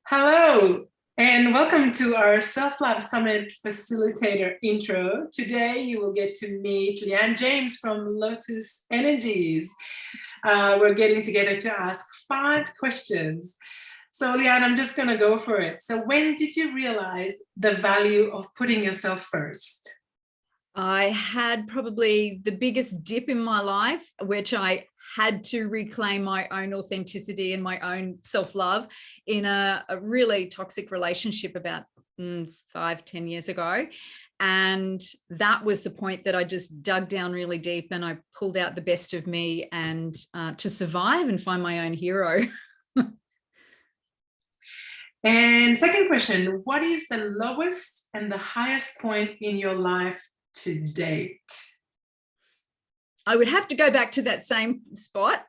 Hello, and welcome to our Self-Love Summit Facilitator intro. Today, you will get to meet Leanne James from Lotus Energies. We're getting together to ask 5 questions. So Leanne, I'm just gonna go for it. So when did you realize the value of putting yourself first? I had probably the biggest dip in my life, which I had to reclaim my own authenticity and my own self-love in a really toxic relationship about 5-10 years ago. And that was the point that I just dug down really deep and I pulled out the best of me and to survive and find my own hero. And second question, what is the lowest and the highest point in your life to date? I would have to go back to that same spot.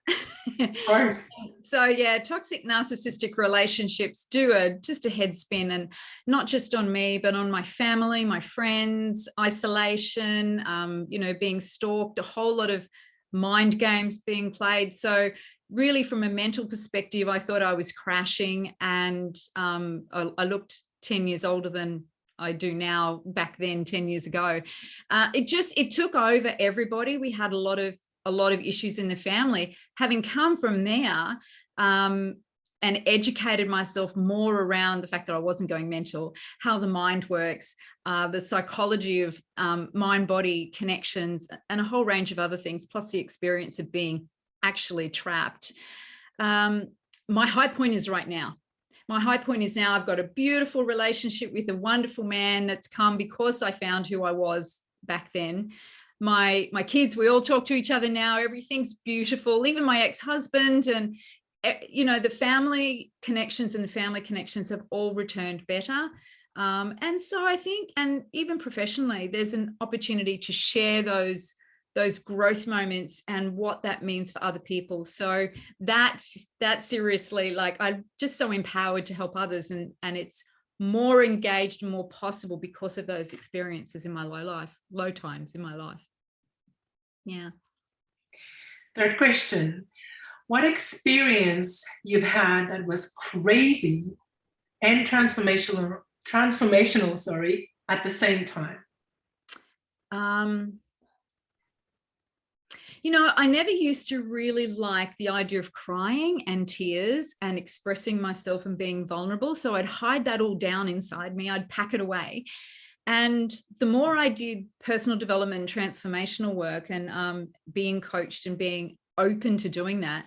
Of course. So yeah, toxic narcissistic relationships do just a head spin, and not just on me, but on my family, my friends, isolation, being stalked, a whole lot of mind games being played. So really from a mental perspective, I thought I was crashing, and I looked 10 years older than I do now back then, 10 years ago. It took over everybody. We had a lot of issues in the family. Having come from there and educated myself more around the fact that I wasn't going mental, how the mind works, the psychology of mind-body connections, and a whole range of other things, plus the experience of being actually trapped. My high point is right now. My high point is now I've got a beautiful relationship with a wonderful man that's come because I found who I was back then. My kids, we all talk to each other now. Everything's beautiful, even my ex-husband, and the family connections have all returned better. And so I think, and even professionally, there's an opportunity to share those growth moments and what that means for other people. So that seriously, like, I'm just so empowered to help others, and it's more engaged and more possible because of those experiences in my low times in my life. Yeah. Third question, what experience you've had that was crazy and transformational, at the same time? I never used to really like the idea of crying and tears and expressing myself and being vulnerable. So I'd hide that all down inside me. I'd pack it away. And the more I did personal development and transformational work and being coached and being open to doing that,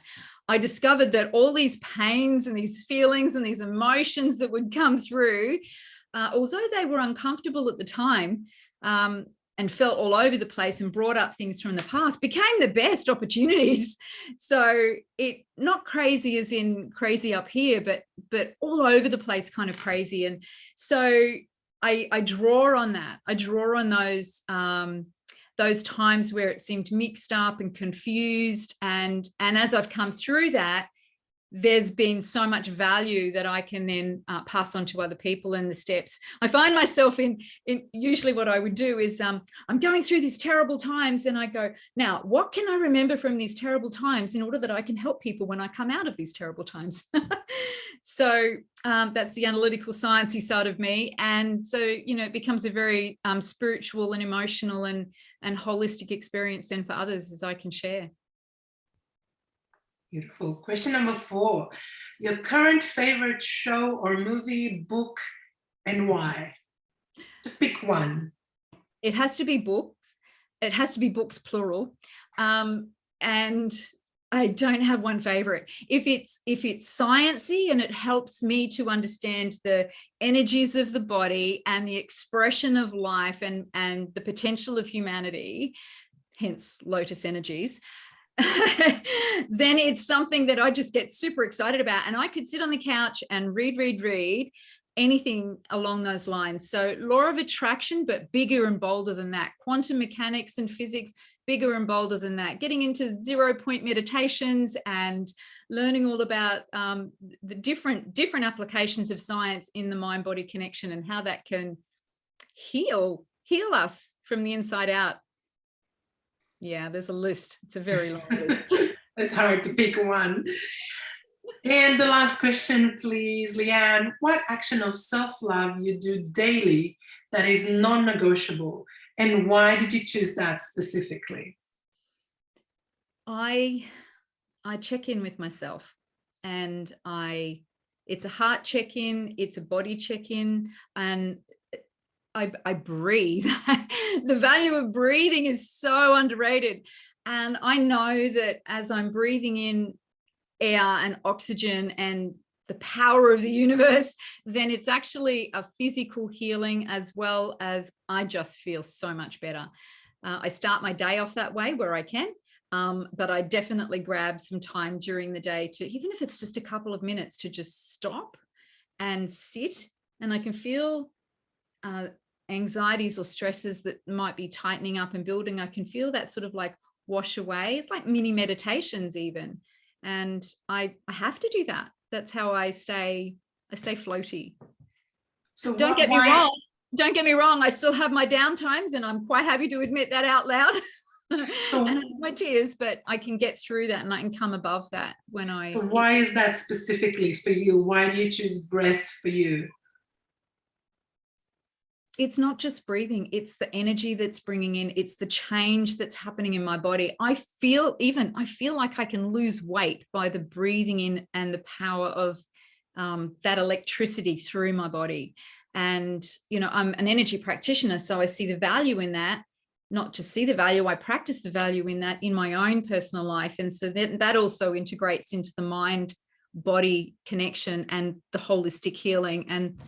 I discovered that all these pains and these feelings and these emotions that would come through, although they were uncomfortable at the time, and felt all over the place and brought up things from the past, became the best opportunities. So it, not crazy as in crazy up here, but all over the place kind of crazy. And so I draw on that. I draw on those times where it seemed mixed up and confused. And as I've come through that, there's been so much value that I can then pass on to other people in the steps. I find myself in usually what I would do is I'm going through these terrible times and I go, now, what can I remember from these terrible times in order that I can help people when I come out of these terrible times? So that's the analytical sciencey side of me. And so, it becomes a very spiritual and emotional and holistic experience then for others as I can share. Beautiful. Question number 4, your current favorite show or movie, book, and why? Just pick one. It has to be books. It has to be books, plural. And I don't have one favorite. If it's sciencey and it helps me to understand the energies of the body and the expression of life and the potential of humanity, hence Lotus Energies, then it's something that I just get super excited about, and I could sit on the couch and read anything along those lines. So law of attraction, but bigger and bolder than that. Quantum mechanics and physics, bigger and bolder than that. Getting into 0-point meditations and learning all about the different applications of science in the mind-body connection and how that can heal us from the inside out. Yeah, there's a list. It's a very long list. It's hard to pick one. And the last question, please, Leanne. What action of self-love you do daily that is non-negotiable? And why did you choose that specifically? I check in with myself, and it's a heart check-in, it's a body check-in, and I breathe. The value of breathing is so underrated. And I know that as I'm breathing in air and oxygen and the power of the universe, then it's actually a physical healing, as well as I just feel so much better. I start my day off that way where I can, but I definitely grab some time during the day to, even if it's just a couple of minutes, to just stop and sit, and I can feel anxieties or stresses that might be tightening up and building. I can feel that sort of like wash away. It's like mini meditations even. And I have to do that. That's how I stay floaty. So don't get me wrong. I still have my down times, and I'm quite happy to admit that out loud. So, and my tears, but I can get through that, and I can come above that when I. So why is that specifically for you? Why do you choose breath for you? It's not just breathing, it's the energy that's bringing in, it's the change that's happening in my body. I feel like I can lose weight by the breathing in and the power of that electricity through my body. And, you know, I'm an energy practitioner, so I see the value in that. Not just see the value, I practice the value in that in my own personal life. And so that also integrates into the mind body connection and the holistic healing. And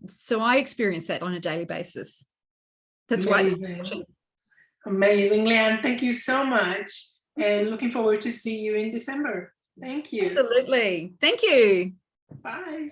so I experience that on a daily basis. That's amazing. Right. Amazing, Leanne. Thank you so much. And looking forward to see you in December. Thank you. Absolutely. Thank you. Bye.